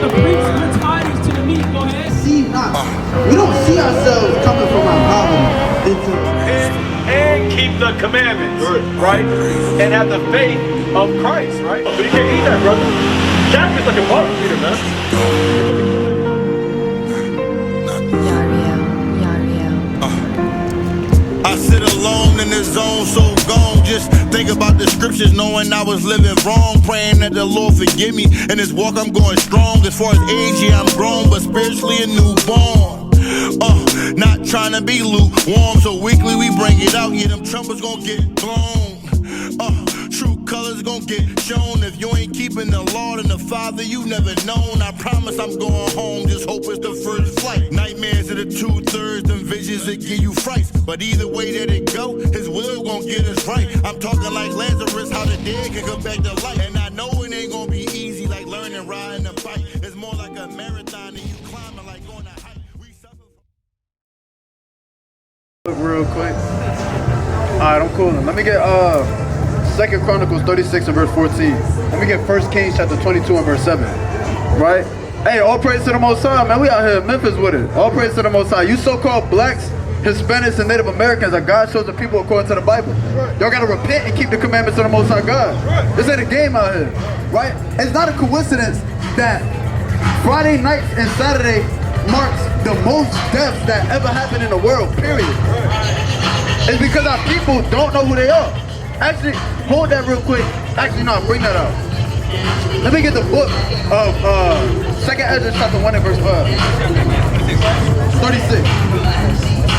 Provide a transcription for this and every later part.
the preach good tidings to the meek. Go ahead. See not. We don't see ourselves coming from our poverty into and keep the commandments, right? And have the faith of Christ, right? But you can't eat that, brother. Jack is like a bottom feeder, man. I sit alone in the zone, so gone. Just think about the scriptures, knowing I was living wrong. Praying that the Lord forgive me. In this walk, I'm going strong. As far as age, yeah, I'm grown, but spiritually a newborn. Not trying to be lukewarm, so weekly we bring it out. Yeah, them trumpets gon' get blown. True colors gon' get shown. If you ain't keeping the Lord and the Father, you never known. I promise I'm going home, just hope it's the first flight. Nightmares are the 2/3, them visions that give you frights. But either way that it go, His will gon' get us right. I'm talking like Lazarus, how the dead can come back to life. And I know it ain't gon' be easy like learning riding a bike. It's more like a marathon and you climbing like on a hike. We suffer. Real quick. Alright, I'm cool. Let me get 2 Chronicles 36 and verse 14. Let me get 1 Kings chapter 22 and verse 7. Right? Hey, all praise to the Most High, man. We out here in Memphis with it. All praise to the Most High. You so-called blacks, Hispanics, and Native Americans are God's chosen people according to the Bible. Y'all gotta repent and keep the commandments of the Most High God. This ain't a game out here. Right? It's not a coincidence that Friday night and Saturday marks the most deaths that ever happened in the world, period. It's because our people don't know who they are. Actually, hold that real quick. Actually, no, bring that out. Let me get the book of 2nd Ezra chapter 1 and verse 36.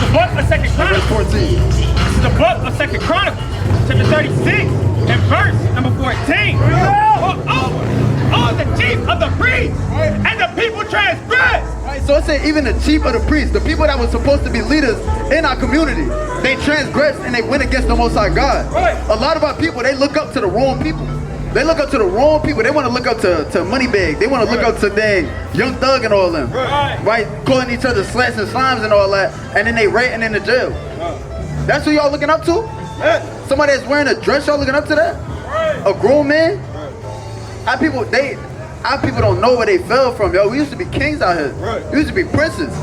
The book of 2nd Chronicles. Verse 14. This is the book of 2nd Chronicles, chapter 36, and verse number 14. All the chief of the priests and the people transgress. Right, so it said even the chief of the priests, the people that were supposed to be leaders in our community, they transgressed and they went against the Most High God. Right. A lot of our people, they look up to the wrong people. They look up to the wrong people. They want to look up to Moneybag. They want to look up to Young Thug and all them. Right? Calling each other slats and slimes and all that, and then they ratting in the jail. That's who y'all looking up to? Somebody that's wearing a dress, y'all looking up to that? A grown man? Our people don't know where they fell from, yo. We used to be kings out here. We used to be princes.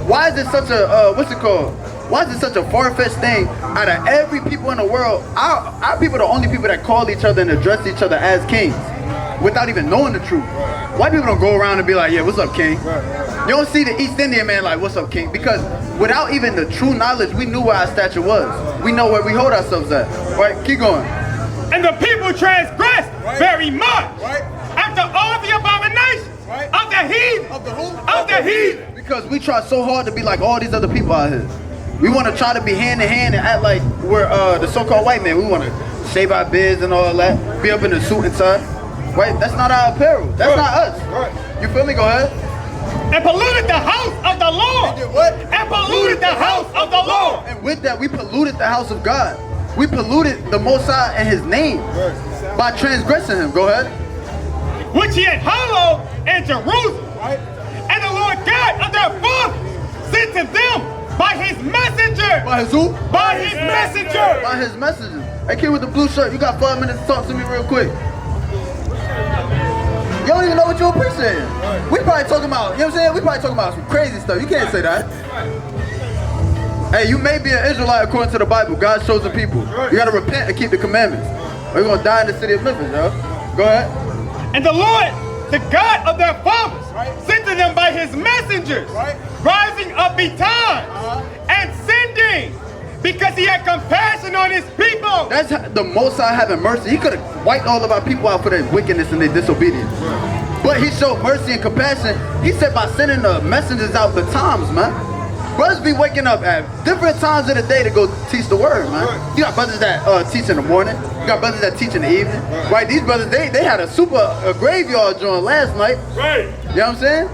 Why is it such a what's it called? Why is it such a far-fetched thing? Out of every people in the world, our people are the only people that call each other and address each other as kings without even knowing the truth. White people don't go around and be like, yeah, what's up, king? You don't see the East Indian man like, what's up, king? Because without even the true knowledge, we knew where our stature was. We know where we hold ourselves at. Right? Keep going. And the people transgressed very much after all the abominations of the heathen. Of the heathen. Because we try so hard to be like all these other people out here. We want to try to be hand in hand and act like we're the so-called white man. We want to shave our beards and all that, be up in the suit and tie. Right? That's not our apparel. That's not us. You feel me? Go ahead. And polluted the house of the Lord. We did what? And polluted the house of the Lord. And with that, we polluted the house of God. We polluted the Most High and His name by transgressing Him. Go ahead. Which He had hallowed in Jerusalem. And the Lord God of their fathers sent to them by His messenger. By His who? By His messenger. By His messenger. Hey, kid with the blue shirt, you got 5 minutes to talk to me real quick. You don't even know what you're appreciating. We probably talking about, you know what I'm saying? We probably talking about some crazy stuff. You can't say that. Hey, you may be an Israelite according to the Bible, God's chosen people. You gotta repent and keep the commandments, or you're gonna die in the city of Memphis, yo. Go ahead. And the Lord, the God of their fathers, sent to them by His messengers, rising up betimes and sending, because He had compassion on His people. That's the Most High having mercy. He could have wiped all of our people out for their wickedness and their disobedience. But He showed mercy and compassion. He said by sending the messengers out the times, man. Brothers be waking up at different times of the day to go teach the word, man. You got brothers that teach in the morning. You got brothers that teach in the evening. Right? These brothers, they had a graveyard joint last night. Right. You know what I'm saying?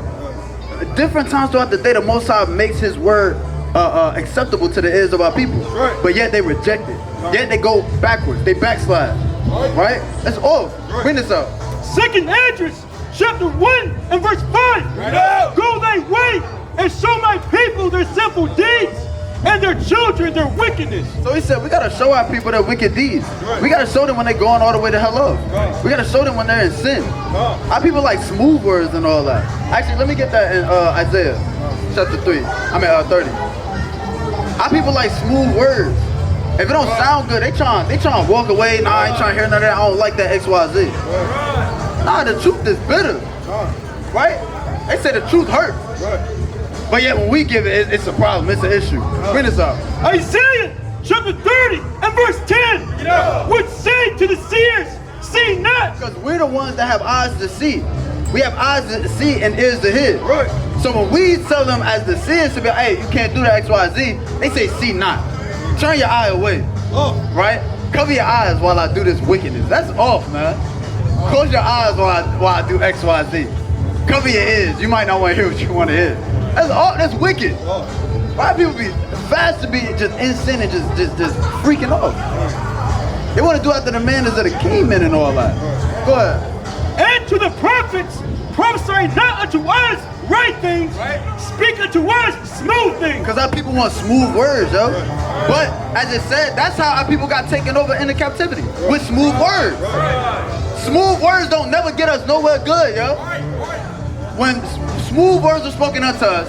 Different times throughout the day, the Most High makes His word acceptable to the ears of our people. But yet they reject it. Yet they go backwards. They backslide. Right? That's off. Bring this up. 2nd Ezra, chapter 1 and verse 5. Go thy way and show my people their sinful deeds, and their children their wickedness. So he said we gotta show our people their wicked deeds. We gotta show them when they're going all the way to hell off. We gotta show them when they're in sin. Our people like smooth words and all that. Actually, let me get that in Isaiah chapter 30. Our people like smooth words. If it don't sound good, they trying to walk away. Nah, I ain't trying to hear none of that. I don't like that XYZ. Nah, the truth is bitter. Right? They say the truth hurts. But yet when we give it, it's a problem. It's an issue. Bring this up. Isaiah chapter 30 and verse 10 would say to the seers, see not. Because we're the ones that have eyes to see. We have eyes to see and ears to hear. So when we tell them as the seers to be, hey, you can't do that XYZ, they say see not. Turn your eye away. Right? Cover your eyes while I do this wickedness. That's off, man. Close your eyes while I do XYZ. Cover your ears. You might not want to hear what you want to hear. That's all. That's wicked. Why people be fast to be just in sin and just freaking off? They want to do after the manners of the kingmen and all that. Go ahead. And to the prophets, prophesy not unto us right things, speak unto us smooth things. Because our people want smooth words, yo. But as it said, that's how our people got taken over into captivity, with smooth words. Smooth words don't never get us nowhere good, yo. When smooth words were spoken unto us,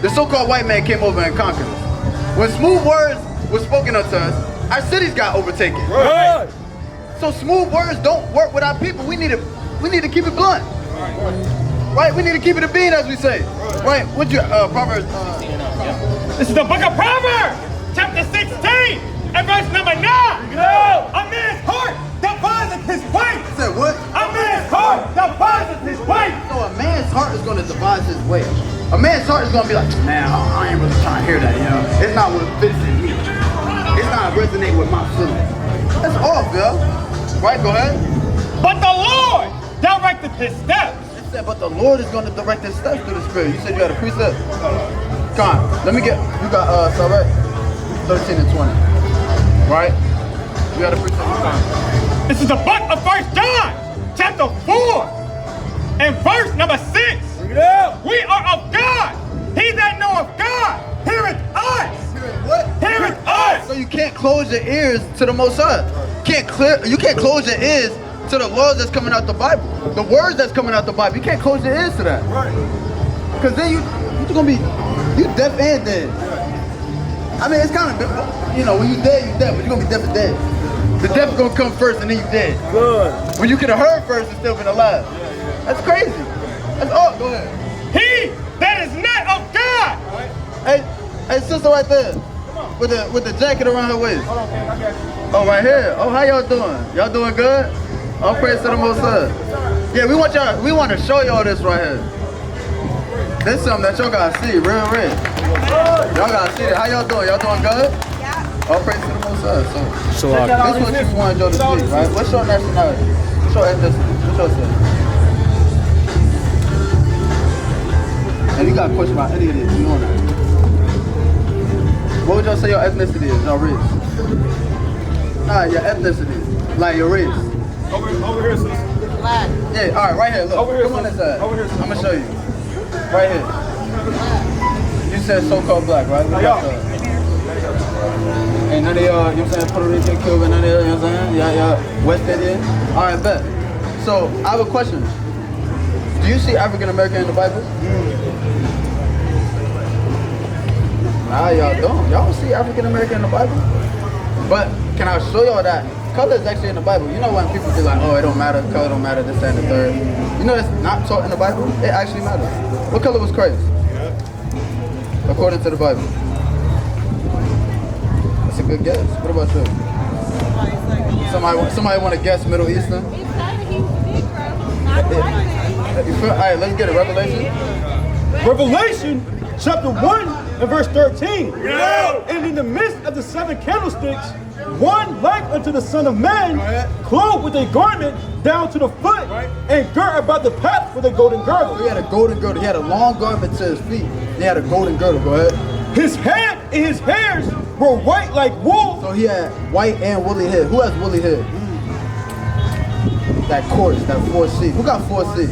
the so-called white man came over and conquered us. When smooth words were spoken unto us, our cities got overtaken. So smooth words don't work with our people. We need to keep it blunt. Right? We need to keep it a bean, as we say. Right? What's your Proverbs? This is the book of Proverbs, chapter 16, and verse number 9. A man's heart deviseth his way. Said what? A man's heart deviseth his way. So a man's heart is going to devise his way. A man's heart is going to be like, man, I ain't really trying to hear that, you know. It's not what fits in me. It's not resonate with my feelings. That's off, yo. Right? Go ahead. But the Lord directed his steps. It said, but the Lord is going to direct his steps through the Spirit. You said you had a precept. Come on, let me get. You got right? 13 and 20. Right? You got a precept. This is the book of 1 John, chapter 4, and verse number 6. We are of God. He that knoweth God heareth us. What? Heareth us. So you can't close your ears to the Most High. You can't close your ears to the laws that's coming out the Bible. The words that's coming out the Bible. You can't close your ears to that. Because then you're gonna be deaf and dead. I mean, it's kind of, you know, when you dead, but you're gonna be deaf and dead. The death gonna come first and then you dead. When you could have heard first and still been alive. That's crazy. That's all. Go ahead. He that is not of God. Hey, sister right there, with the jacket around her waist. Oh, right here. Oh, how y'all doing? Y'all doing good? All praise to the Most High. Yeah, we want to show y'all this right here. This is something that y'all gotta see, real red. Y'all gotta see that. How y'all doing? Y'all doing good? Yeah. All praise to the Most High. So this is what you wanted y'all to see, right? What's your nationality? What's your ethnicity? What's your say? And you got a question about any of this, you know that. What would y'all say your ethnicity is, your race? Nah, your ethnicity, like your race. Over here, sis. Black. Yeah, all right, right here, look. Over here, come on this side. Over here, I'm gonna show you. Right here. You said so-called black, right? Ain't none of y'all, you know what I'm saying, Puerto Rican, Cuban, none of y'all, you know what I'm saying? Yeah, West Indian. All right, bet. So, I have a question. Do you see African American in the Bible? Nah, y'all don't. Y'all don't see African American in the Bible? But can I show y'all that color is actually in the Bible? You know when people be like, oh, it don't matter, color don't matter, this, that, and the third. You know it's not taught in the Bible? It actually matters. What color was Christ? According to the Bible. That's a good guess. What about you? Somebody want to guess Middle Eastern? He said he's Negro, not white. You feel? All right, let's get it. Revelation. Revelation chapter 1 and verse 13. And in the midst of the 7 candlesticks, one like unto the Son of Man, clothed with a garment down to the foot, and girt about the path with a golden girdle. He had a golden girdle. He had a long garment to his feet. He had a golden girdle. Go ahead. His head and his hairs were white like wool. So he had white and woolly hair. Who has woolly hair? That coarse, that 4C. Who got 4C?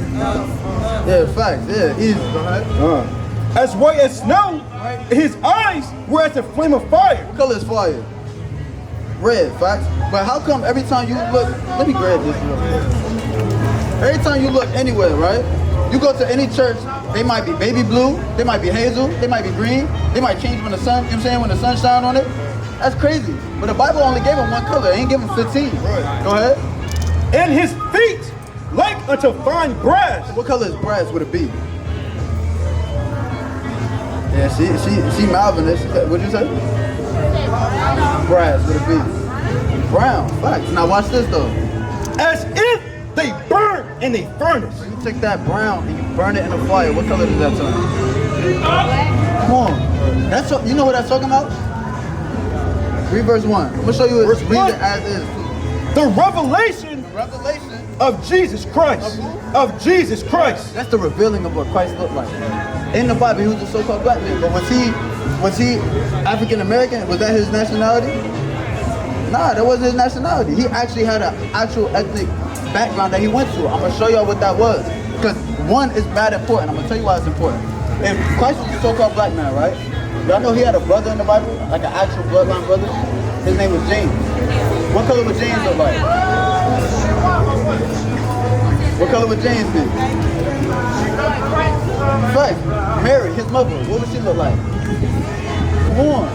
Yeah, facts. Yeah, easy. Go ahead. As white as snow, His eyes were as a flame of fire. What color is fire? Red, facts. But how come every time you look, let me grab this real quick. Every time you look anywhere, right? You go to any church, they might be baby blue, they might be hazel, they might be green, they might change when the sun, you know what I'm saying, when the sun shine on it. That's crazy. But the Bible only gave him one color, it ain't give him 15. Right. Go ahead. And his feet like unto fine brass. What color is brass with a B? Yeah, she Malvin is. What'd you say? Brass with a B. Brown, facts. Now watch this though. As if they burn in a furnace. You take that brown and you burn it in a fire. What color does that turn? Come on. That's what, you know what that's talking about? Read verse 1. I'm gonna show you Verse read 1. it as is. The revelation of Jesus Christ. Of Jesus Christ. That's the revealing of what Christ looked like. In the Bible, he was a so-called black man. But was he African American? Was that his nationality? Nah, that wasn't his nationality. He actually had an actual ethnic background that he went to. I'm gonna show y'all what that was. Because one is bad important. I'm gonna tell you why it's important. If Christ was a so-called black man, right? Y'all know he had a brother in the Bible, like an actual bloodline brother. His name was James. What color would James look like? What color would James be? Right. Mary, his mother, what would she look like? Come on.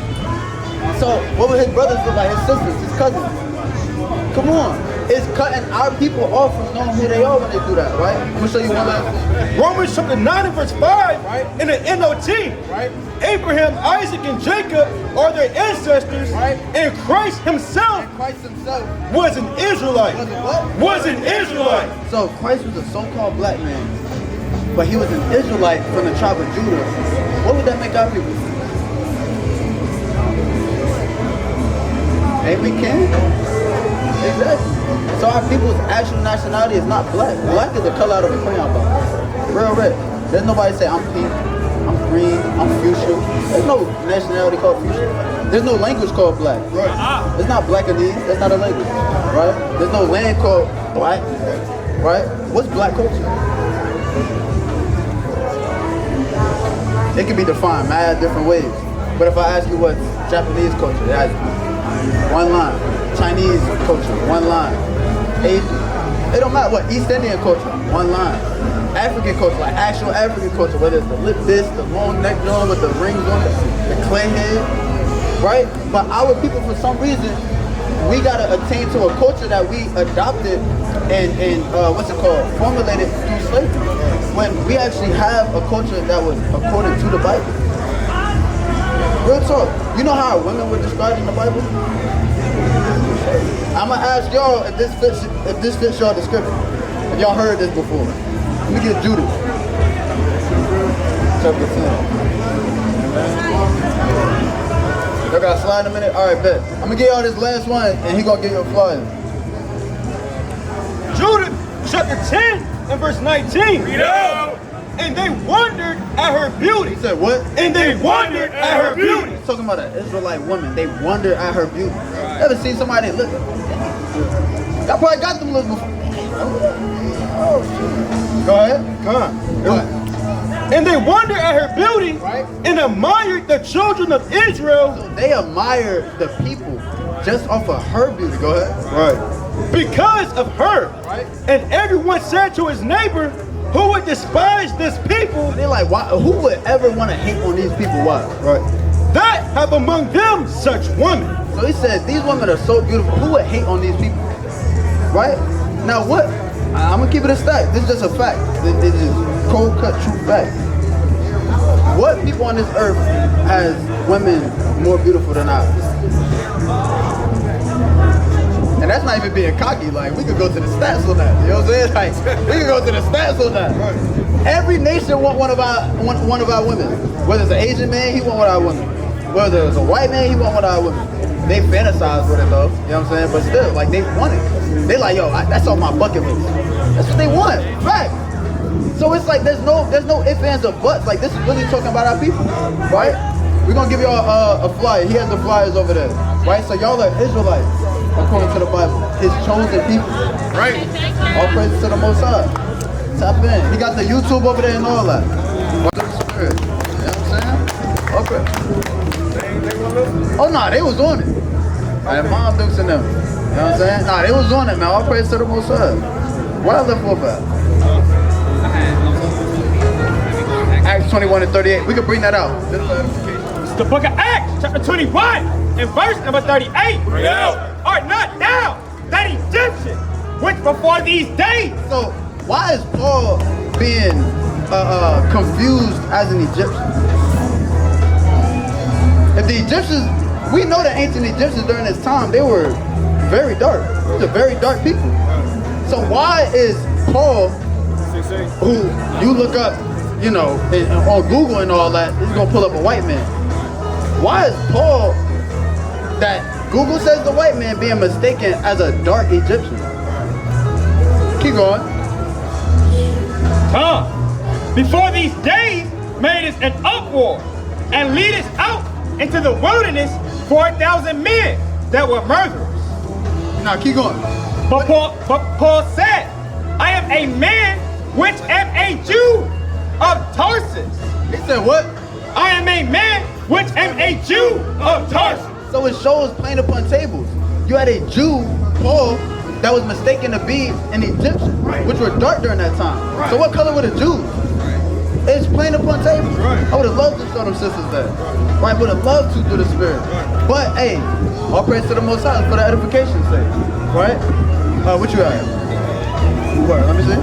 So, what would his brothers look like? His sisters, his cousins? Come on. It's cutting our people off from knowing who they are when they do that, right? I'm gonna show you one last thing. Romans chapter 9 and verse 5, Right. in the NOT, Right. Abraham, Isaac, and Jacob are their ancestors, Right. and Christ himself Christ himself was an Israelite. was a what? Was an Israelite. So Christ was a so-called black man, but he was an Israelite from the tribe of Judah. What would that make our people? Ain't we king? Exactly. So our people's actual nationality is not black. Black is the color out of a crayon box. Real red. There's nobody say I'm pink, I'm green, I'm fuchsia. There's no nationality called fuchsia. There's no language called black. Right. It's not blackanese. That's not a language. Right? There's no land called black. Right? What's black culture? It can be defined mad different ways. But if I ask you what's Japanese culture, it has one line. Chinese culture, one line. Asian, it don't matter what. East Indian culture, one line. African culture, like actual African culture, whether it's the lip disc, the long neck joint with the rings on it, the clay head, right? But our people, for some reason, we gotta attain to a culture that we adopted and what's it called, formulated through slavery. When we actually have a culture that was according to the Bible. Real talk. You know how women were described in the Bible? I'm gonna ask y'all if this fits y'all description. If y'all heard this before. Let me get Judas. Chapter 10. Y'all got a slide in a minute? Alright, bet. I'm gonna get y'all this last one and he gonna get you a flyer. Judah chapter 10 and verse 19. Read out. And they wondered at her beauty. He said what? And they wondered at her beauty. He's talking about an Israelite woman. They wondered at her beauty. Ever seen somebody that look? Y'all probably got them looks before. Oh shit. Go ahead. Come on. Go ahead. And they wondered at her beauty, Right. and admired the children of Israel. They admire the people just off of her beauty. Go ahead. Right. Because of her. Right. And everyone said to his neighbor, who would despise this people, They're like, why? Who would ever want to hate on these people? Why? right, that have among them such women. So he said, these women are so beautiful. Who would hate on these people? Right? Now what? I'm gonna keep it a stack. This is just a fact. This is cold cut true fact. What people on this earth has women more beautiful than ours? And that's not even being cocky. Like, we could go to the stats on that. You know what I'm saying? Like, we could go to the stats on that. Every nation want one of our women. Whether it's an Asian man, he want one of our women. Whether it's a white man, he want one of our women. They fantasize with it though. You know what I'm saying? But still, like, they want it. They like, yo, that's on my bucket list. That's what they want. Fact. So it's like there's no ifs, ands, or buts. Like, this is really talking about our people, right? We're gonna give y'all a flyer. He has the flyers over there, right? So y'all are Israelites, according to the Bible, his chosen people, right? All praises to the Most High. Tap in. He got the YouTube over there and all that. You know what I'm saying? All Okay. Oh, nah, they was on it. And Mom Dukes and them. You know what I'm saying? Nah, they was on it, man. All praise to the Most High. What I live for that? Acts 21 and 38. We can bring that out. It's the book of Acts, chapter 21, and verse number 38. Are not thou that Egyptian, which before these days. So, why is Paul being confused as an Egyptian? If the Egyptians, we know that ancient Egyptians during this time, they were very dark. They're very dark people. So why is Paul, who you look up, you know, on Google and all that, he's gonna pull up a white man. Why is Paul, that Google says the white man, being mistaken as a dark Egyptian? Keep going. Before these days made us an uproar and lead us out into the wilderness 4,000 men that were murderers. Now keep going. But Paul said, I am a man which am a Jew of Tarsus. He said what? I am a man which am a Jew of Tarsus. So it shows plain upon tables. You had a Jew, Paul, that was mistaken to be an Egyptian, which were dark during that time. So what color were the Jews? It's plain upon tables. I would have loved to show them sisters that. Right, would have loved to through the Spirit. But hey, all praise to the Most High for the edification's sake. Right? What you have? What? Let me see.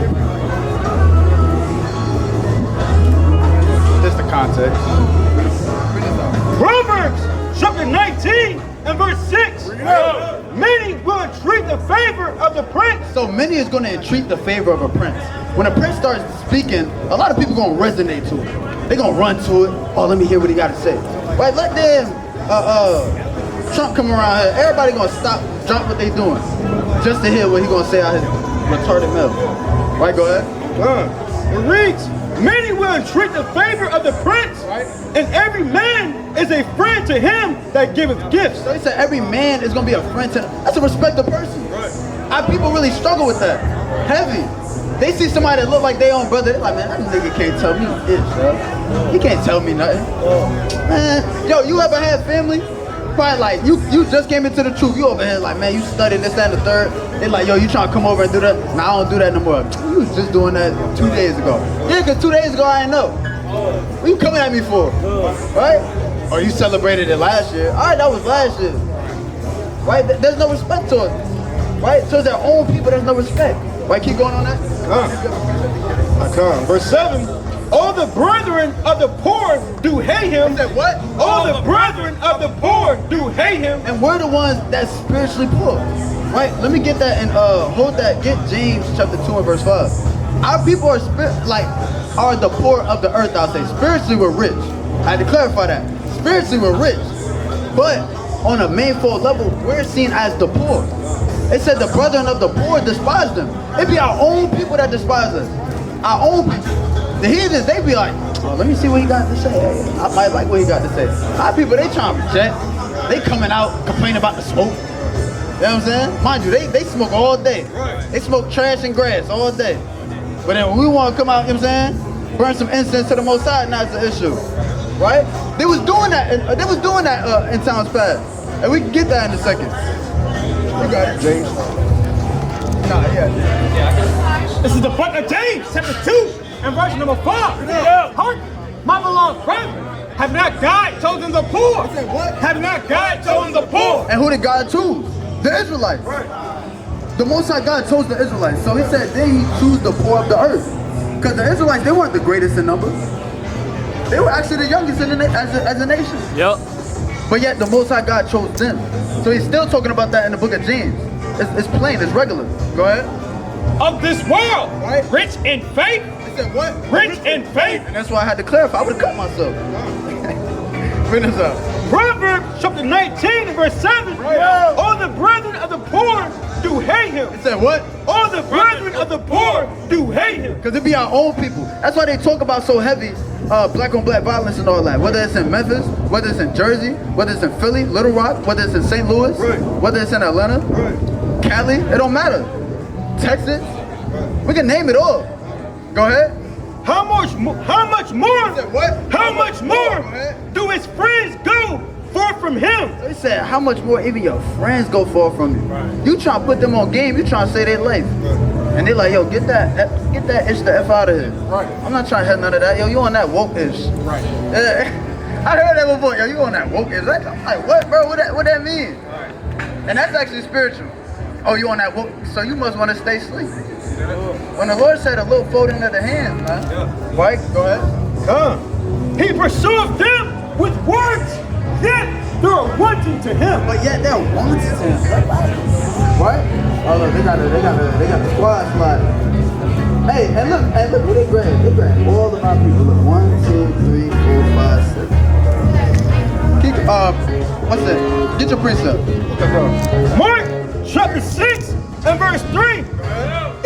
Just the context. Proverbs chapter 19 and verse 6. Many will entreat the favor of the prince. So many is going to entreat the favor of a prince. When a prince starts speaking, a lot of people going to resonate to it. They're going to run to it. Oh, let me hear what he got to say. Right? Let them, Trump come around here. Everybody going to stop, drop what they doing, just to hear what he going to say out his retarded mouth. Right? Go ahead. It reads, many will entreat the favor of the prince, and every man is a friend to him that giveth gifts. So he said every man is going to be a friend to, that's a respected person. Our people really struggle with that. Heavy. They see somebody that look like their own brother, they're like, man, that nigga can't tell me this, bro. He can't tell me nothing. Man, yo, you ever had family? Probably like, you just came into the truth. You over here like, man, you studied this, that, and the third. They like, yo, you trying to come over and do that? Nah, I don't do that no more. You was just doing that 2 days ago. Yeah, because 2 days ago, I didn't know. What you coming at me for? Right? Or you celebrated it last year. All right, that was last year. Right? There's no respect to it. Right? So their own people, there's no respect. Right? Keep going on that. Verse 7, all the brethren of the poor do hate him. Said what? All the brethren of the poor do hate him. And we're the ones that's spiritually poor. Right? Let me get that and hold that. Get James chapter 2 and verse 5. Our people are are the poor of the earth, I'll say. Spiritually we're rich. I had to clarify that. Spiritually we're rich. But on a manifold level, we're seen as the poor. It said the brethren of the poor despise them. It be our own people that despise us. Our own people. The heathens, they be like, oh, let me see what he got to say. Hey, I might like what he got to say. Our people, they trying to reject. They coming out complaining about the smoke. You know what I'm saying? Mind you, they smoke all day. They smoke trash and grass all day. But then when we want to come out, you know what I'm saying? Burn some incense to the Most High, now it's an issue. Right? They was doing that in times past. And we can get that in a second. You got it, James. Nah, yeah. This is the book of James, chapter 2, and verse number 5. Hearken, my beloved brethren, have not God chosen the poor? What? Have not God chosen the poor? And who did God choose? The Israelites. The Most High God chose the Israelites. So he said, then he chose the poor of the earth. Because the Israelites, they weren't the greatest in number. They were actually the youngest as a nation. Yep. But yet the Most High God chose them. So he's still talking about that in the book of James. It's plain, it's regular. Go ahead. Of this world, rich in faith. He said what? Rich in faith. And that's why I had to clarify. I would have cut myself. Bring this up. Proverbs chapter 19 and verse 7, all the brethren of the poor do hate him. He said what? All the brethren of the poor do hate him. Because it be our own people. That's why they talk about so heavy black on black violence and all that. Whether it's in Memphis, whether it's in Jersey, whether it's in Philly, Little Rock, whether it's in St. Louis, whether it's in Atlanta, Cali, it don't matter. Texas, we can name it all. Go ahead. How much more? What? How much more do his friends go far from him? They said, how much more even your friends go far from you? You trying to put them on game, you trying to save their life. And they like, yo, get that ish the F out of here. Right. I'm not trying to have none of that. Yo, you on that woke ish. Right. I heard that before. Yo, you on that woke ish. I'm like, what, bro? What that mean? Right. And that's actually spiritual. Oh, you on that woke? So you must want to stay asleep. When the Lord said a little folding of the hands, man. Yeah. Right? Go ahead. He pursueth them with words, yet they are wanting to him. But yet they're wanting to him. Right? Oh look, they got the squad slide. Hey, and look who they grab. They grab all of our people. Look, 1, 2, 3, 4, 5, 6. Keep what's that? Get your precept. Okay, bro. Mark chapter 6 and verse 3.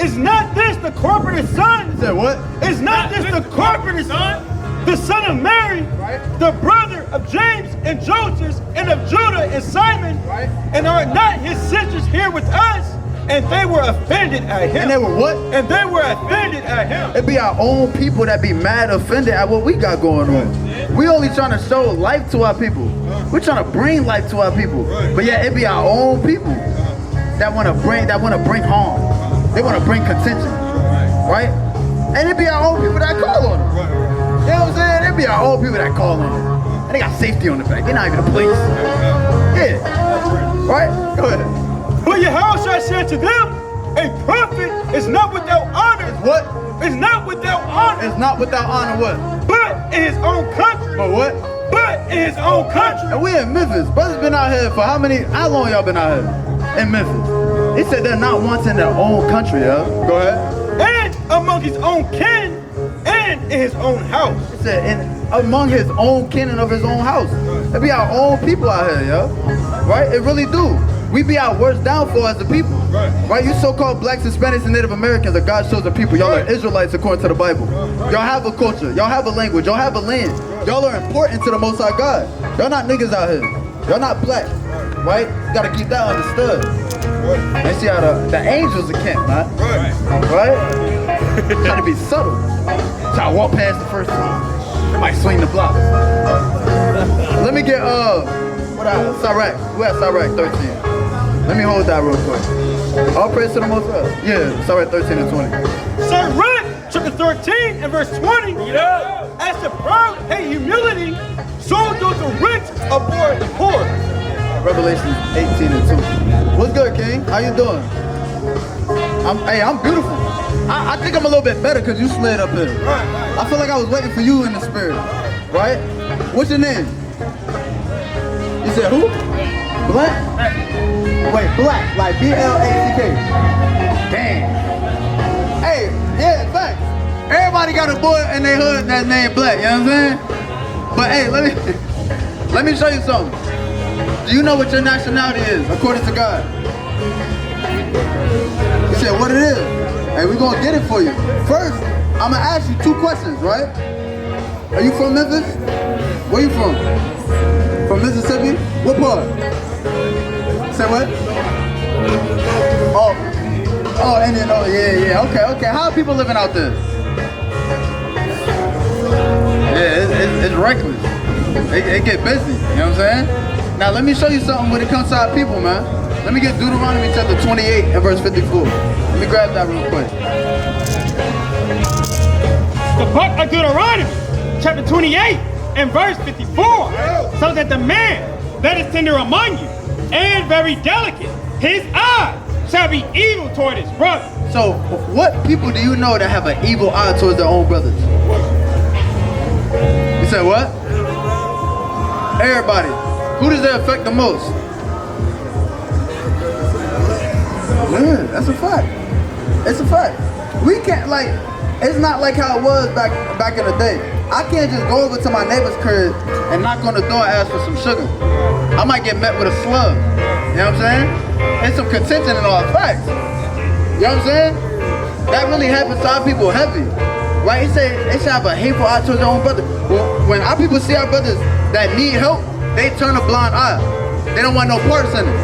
Is not this the carpenter's son? He said what? Is not this the carpenter's son? The son of Mary, right? The brother of James and Joseph and of Judah and Simon, right? And are not his sisters here with us? And they were offended at him. And they were what? And they were offended at him. It be our own people that be mad offended at what we got going on. We only trying to show life to our people. We're trying to bring life to our people. But yeah, it be our own people that want to bring harm. They want to bring contention, right? And it be our own people that call on them. You know what I'm saying? It be our own people that call on them. And they got safety on the back. They're not even the police. Yeah. Right? Go ahead. But Yahushua said to them, a prophet is not without honor. What? Is not without honor. It's not without honor what? But in his own country. But what? But in his own country. And we in Memphis. Brothers been out here for how long y'all been out here? In Memphis. He said they're not wanting their own country, yo. Go ahead. And among his own kin and in his own house. He said among his own kin and of his own house. It be our own people out here, yo. Right? It really do. We be our worst downfall as a people. Right? You so-called blacks, Hispanics, and Native Americans are God's chosen people. Y'all are Israelites according to the Bible. Y'all have a culture. Y'all have a language. Y'all have a land. Y'all are important to the Most High God. Y'all not niggas out here. Y'all not black. Right? Gotta keep that understood. They see how the angels are camp, man. Right? Trying to be subtle. Try to walk past the first time. They might swing the block. Let me get Sirach. We're at Sirach 13. Let me hold that real quick. All praise to the Most High. Yeah, Sirach 13 and 20. Sirach chapter 13 and verse 20. Yeah. As the proud hate humility, so do the rich abhor the poor. Revelation 18 and 2. What's good, King? How you doing? I'm beautiful. I think I'm a little bit better because you slid up here. I feel like I was waiting for you in the spirit. Right? What's your name? You said who? Black? Wait, Black. Like B-L-A-C-K. Damn. Hey, yeah, facts. Everybody got a boy in their hood that's named Black, you know what I'm saying? But hey, let me show you something. Do you know what your nationality is, according to God? You said what it is. Hey, we're gonna get it for you. First, I'm gonna ask you 2 questions, right? Are you from Memphis? Where you from? From Mississippi? What part? Say what? Oh, Indian. Oh, yeah. Okay. How are people living out there? Yeah, it's reckless. It get busy, you know what I'm saying? Now let me show you something when it comes to our people, man. Let me get Deuteronomy chapter 28 and verse 54. Let me grab that real quick. The book of Deuteronomy, chapter 28 and verse 54. So that the man that is tender among you and very delicate, his eye shall be evil toward his brother. So what people do you know that have an evil eye towards their own brothers? You said what? Everybody. Who does that affect the most? Yeah, that's a fact. It's a fact. We can't, like, it's not like how it was back in the day. I can't just go over to my neighbor's crib and knock on the door and ask for some sugar. I might get met with a slug. You know what I'm saying? It's some contention and all facts. You know what I'm saying? That really happens to our people heavy. Right? He said they should have a hateful eye towards their own brother. Well, when our people see our brothers that need help, they turn a blind eye. They don't want no parts in it.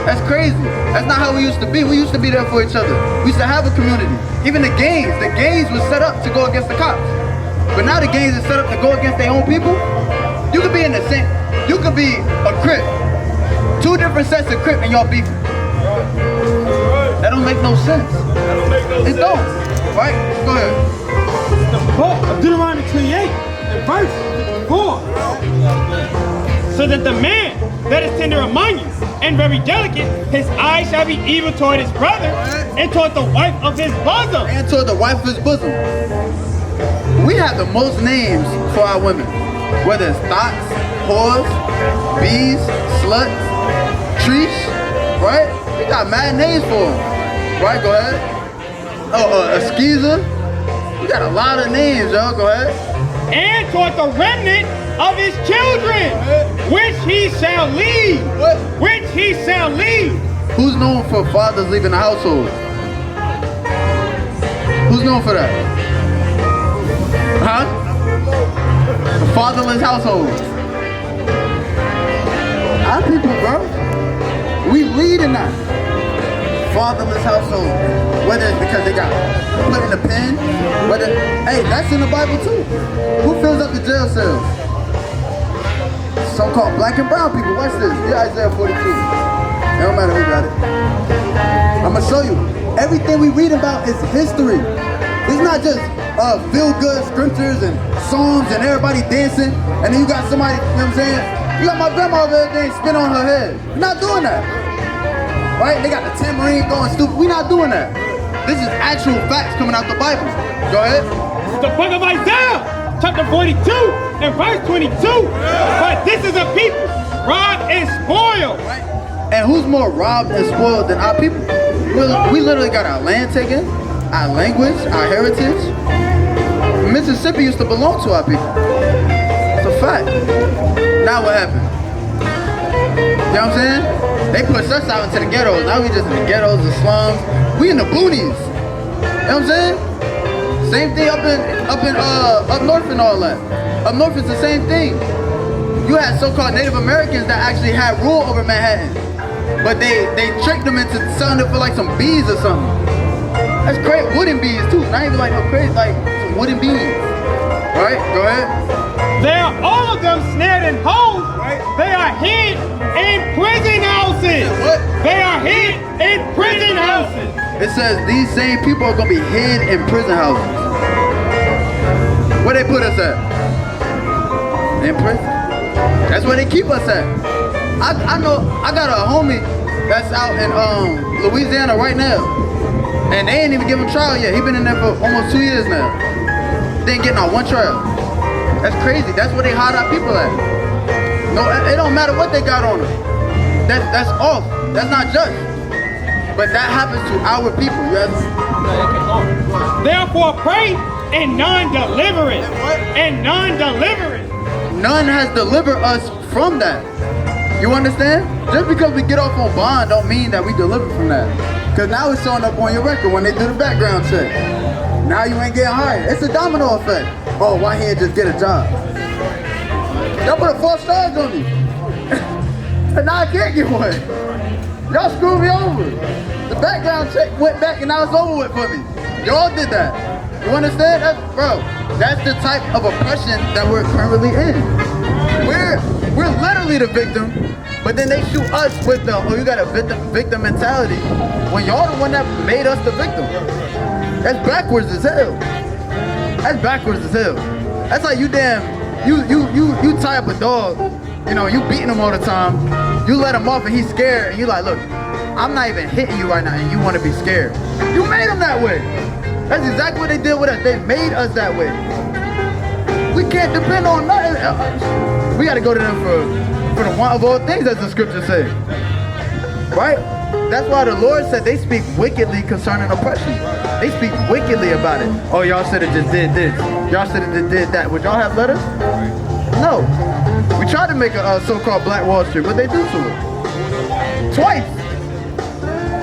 That's crazy. That's not how we used to be. We used to be there for each other. We used to have a community. Even the gangs was set up to go against the cops. But now the gangs is set up to go against their own people. You could be in the same, you could be a Crip. 2 different sets of Crip and y'all beefing. That don't make no sense. It don't. Right? Go ahead. The book of Deuteronomy 28 and verse 4. So that the man that is tender among you and very delicate, his eye shall be evil toward his brother and toward the wife of his bosom. And toward the wife of his bosom. We have the most names for our women. Whether it's thoughts, whores, bees, sluts, trees, right? We got mad names for them. Right, go ahead. Oh, a skeezer. We got a lot of names, y'all. Go ahead. And toward the remnant of his children, which he shall lead. What? Which he shall lead. Who's known for fathers leaving the household? Who's known for that? Huh? The fatherless household. Our people, bro. We lead in that. Fatherless household. Whether it's because they got put in the pen, whether, hey, that's in the Bible too. Who fills up the jail cells? So-called black and brown people. Watch this. Yeah, Isaiah 42. It don't matter who got it. I'm gonna show you. Everything we read about is history. It's not just feel-good scriptures and psalms and everybody dancing, and then you got somebody, you know what I'm saying? You got my grandma over there spin on her head. We're not doing that. Right? They got the tambourine going stupid. We're not doing that. This is actual facts coming out the Bible. Go ahead. The book of Isaiah, chapter 42 and verse 22. But this is a people robbed and spoiled. Right? And who's more robbed and spoiled than our people? We literally got our land taken, our language, our heritage. Mississippi used to belong to our people. It's a fact. Now what happened? You know what I'm saying? They pushed us out into the ghettos. Now we just in the ghettos, the slums. We in the boonies. You know what I'm saying? Same thing up north and all that. Up north is the same thing. You had so-called Native Americans that actually had rule over Manhattan. But they tricked them into selling it for like some bees or something. That's great. Wooden bees too. Not even like no crazy, like some wooden bees. Right? Go ahead. They are all of them snared in holes. Right. They are hid in prison houses. What? They are hid in prison houses. It says these same people are gonna be hid in prison houses. Where they put us at? In prison. That's where they keep us at. I know I got a homie that's out in Louisiana right now. And they ain't even give him trial yet. He been in there for almost 2 years now. They ain't getting out one trial. That's crazy. That's where they hide our people at. No, it don't matter what they got on them. That's off. That's not just. But that happens to our people. Yes. Therefore pray and none deliver it. And none deliver it. None has delivered us from that. You understand? Just because we get off on bond don't mean that we deliver from that. Because now it's showing up on your record when they do the background check. Now you ain't getting hired. It's a domino effect. Oh, why he ain't just get a job? Y'all put a false charge on me. And now I can't get one. Y'all screwed me over. The background check went back and now it's over with for me. Y'all did that. You understand? That's the type of oppression that we're currently in. We're literally the victim, but then they shoot us with the, oh, you got a victim mentality, when y'all the one that made us the victim. That's backwards as hell. That's backwards as hell. That's like you tie up a dog, you know, you beating him all the time, you let him off and he's scared, and you like, look, I'm not even hitting you right now and you want to be scared. You made him that way. That's exactly what they did with us. They made us that way. We can't depend on nothing else. We got to go to them for the want of all things, as the scripture say. Right? That's why the Lord said they speak wickedly concerning oppression. They speak wickedly about it. Oh, y'all should have just did this. Y'all should have just did that. Would y'all have let us? No. We tried to make a so-called Black Wall Street. What'd they do to it? Twice.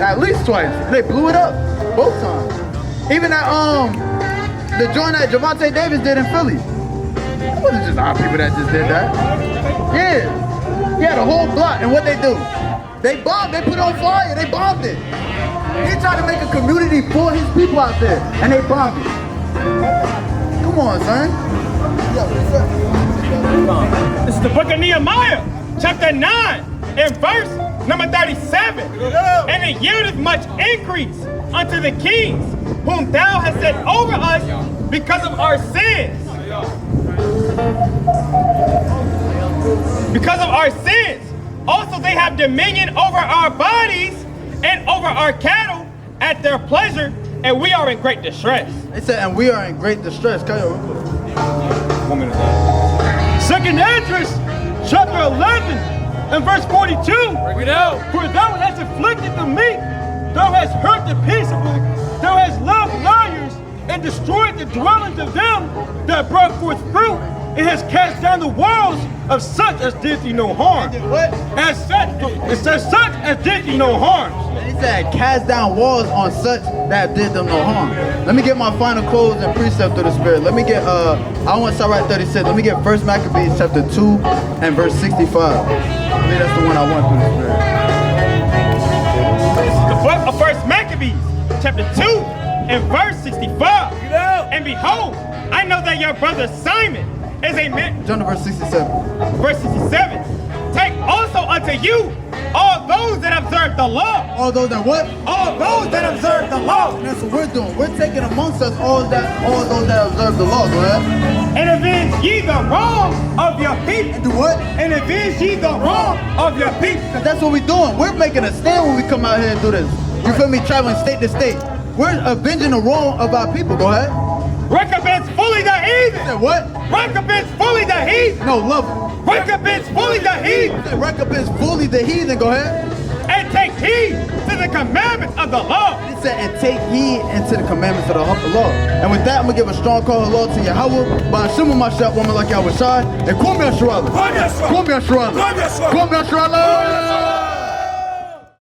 At least twice. They blew it up. Both times. Even that, the joint that Javante Davis did in Philly. It wasn't just our people that just did that. Yeah. He had a whole block, and what they do? They bombed, they put it on fire, they bombed it. He tried to make a community for his people out there, and they bombed it. Come on, son. This is the book of Nehemiah, chapter 9, and verse number 37. And it yieldeth much increase unto the kings, whom thou hast set over us because of our sins. Because of our sins. Also they have dominion over our bodies and over our cattle at their pleasure, and we are in great distress. They said, and we are in great distress. Come here. 1 minute. Second Esdras, chapter 11, and verse 42. Bring it out. For thou hast afflicted the meek, thou hast hurt the peaceable, thou hast loved liars, and destroyed the dwellings of them that brought forth fruit, and hast cast down the walls of such as did thee no harm. What? As such, it says such as did thee no harm. He said, cast down walls on such that did them no harm. Let me get my final close and precept of the Spirit. Let me get, I want to start right 36. Let me get 1 Maccabees chapter 2 and verse 65. I believe that's the one I want through the Spirit. The book of 1 Maccabees, chapter 2, and verse 65. And behold, I know that your brother Simon is a man. Jump to verse 67. Verse 67. Take also unto you all those that observe the law. All those that what? All those that observe the law. And that's what we're doing. We're taking amongst us all those that observe the law. Go ahead. And avenge ye the wrong of your people. And do what? And avenge ye the wrong of your people. Because that's what we're doing. We're making a stand when we come out here and do this. You feel me? Traveling state to state. We're avenging the wrong of our people. Go ahead. Recompense fully the heathen. Say what? Recompense fully the heathen. No, love. Recompense fully the heathen. Say recompense fully the heathen. Go ahead. And take heed to the commandments of the law. He said, and take heed into the commandments of the law. And with that, I'm going to give a strong call of law to Yahweh, by Shema Mashat, woman like Yahweh Shai, and Kwame Asherallah. Kwame Asherallah. Kwame Asherallah.